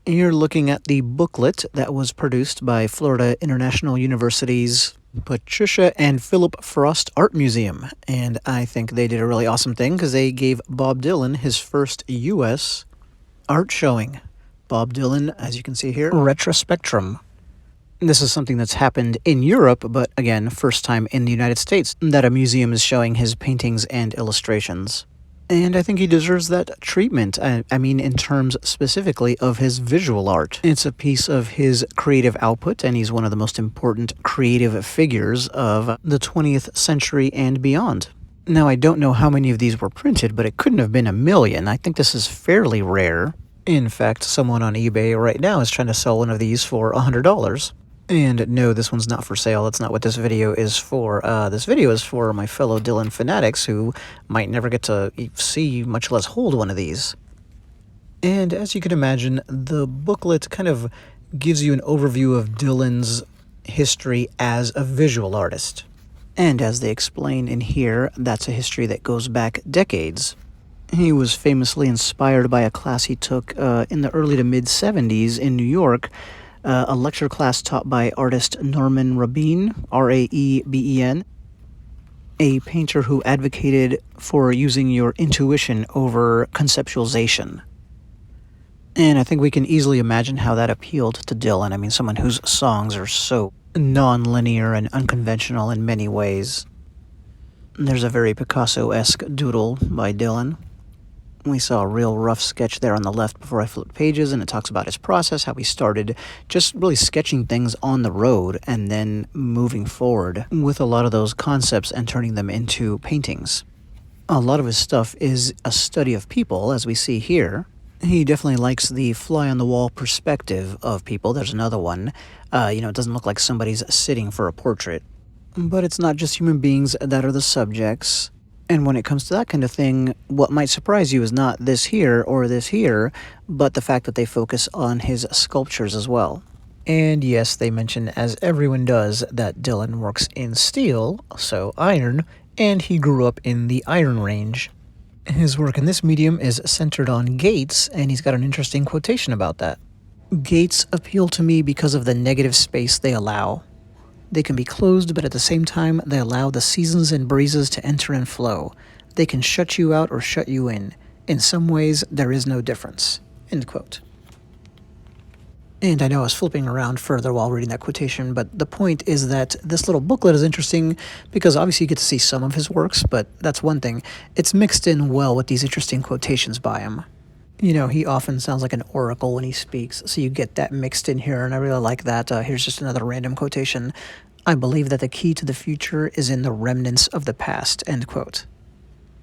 You're looking at the booklet that was produced by Florida International University's Patricia and Philip Frost Art Museum, and I think they did a really awesome thing because they gave Bob Dylan his first U.S. art showing. Bob Dylan, as you can see here, Retrospectrum. This is something that's happened in Europe, but again, first time in the United States that a museum is showing his paintings and illustrations. And I think he deserves that treatment. I mean, in terms specifically of his visual art. It's a piece of his creative output, and he's one of the most important creative figures of the 20th century and beyond. Now, I don't know how many of these were printed, but it couldn't have been a million. I think this is fairly rare. In fact, someone on eBay right now is trying to sell one of these for $100. And no, this one's not for sale. That's not what this video is for. This video is for my fellow Dylan fanatics who might never get to see, much less hold one of these. And as you can imagine, the booklet kind of gives you an overview of Dylan's history as a visual artist. And as they explain in here, that's a history that goes back decades. He was famously inspired by a class he took in the early to mid-70s in New York, a lecture class taught by artist Norman Rabin, R-A-E-B-E-N, a painter who advocated for using your intuition over conceptualization. And I think we can easily imagine how that appealed to Dylan. I mean, someone whose songs are so non-linear and unconventional in many ways. There's a very Picasso-esque doodle by Dylan. We saw a real rough sketch there on the left before I flipped pages, and it talks about his process, how he started just really sketching things on the road and then moving forward with a lot of those concepts and turning them into paintings. A lot of his stuff is a study of people, as we see here. He definitely likes the fly-on-the-wall perspective of people. There's another one. It doesn't look like somebody's sitting for a portrait. But it's not just human beings that are the subjects. And when it comes to that kind of thing, what might surprise you is not this here or this here, but the fact that they focus on his sculptures as well. And yes, they mention, as everyone does, that Dylan works in steel, so iron, and he grew up in the Iron Range. His work in this medium is centered on gates, and he's got an interesting quotation about that. Gates appeal to me because of the negative space they allow. They can be closed, but at the same time, they allow the seasons and breezes to enter and flow. They can shut you out or shut you in. In some ways, there is no difference." End quote. And I know I was flipping around further while reading that quotation, but the point is that this little booklet is interesting because obviously you get to see some of his works, but that's one thing. It's mixed in well with these interesting quotations by him. He often sounds like an oracle when he speaks, so you get that mixed in here, and I really like that. Here's just another random quotation. "I believe that the key to the future is in the remnants of the past," end quote.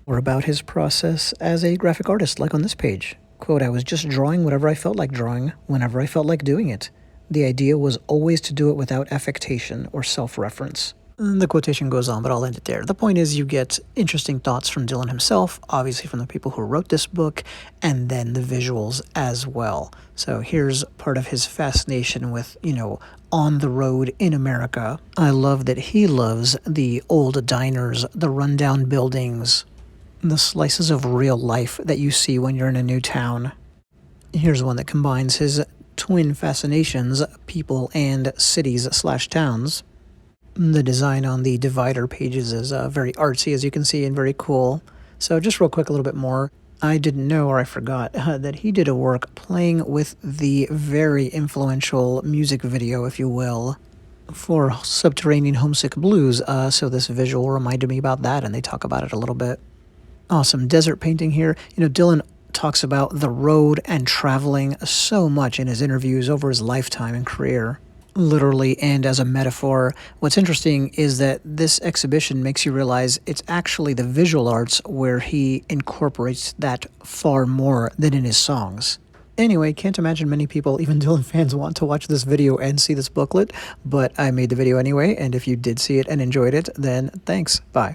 Or about his process as a graphic artist, like on this page. Quote, "I was just drawing whatever I felt like drawing, whenever I felt like doing it. The idea was always to do it without affectation or self-reference." The quotation goes on, but I'll end it there. The point is you get interesting thoughts from Dylan himself, obviously from the people who wrote this book, and then the visuals as well. So here's part of his fascination with, on the road in America. I love that he loves the old diners, the rundown buildings, the slices of real life that you see when you're in a new town. Here's one that combines his twin fascinations, people and cities/towns. The design on the divider pages is very artsy, as you can see, and very cool. So just real quick, a little bit more. I didn't know, or I forgot, that he did a work playing with the very influential music video, if you will, for Subterranean Homesick Blues. So this visual reminded me about that, and they talk about it a little bit. Awesome desert painting here. Dylan talks about the road and traveling so much in his interviews over his lifetime and career. Literally and as a metaphor. What's interesting is that this exhibition makes you realize it's actually the visual arts where he incorporates that far more than in his songs. Anyway, can't imagine many people, even Dylan fans, want to watch this video and see this booklet, but I made the video anyway, and if you did see it and enjoyed it, then thanks. Bye.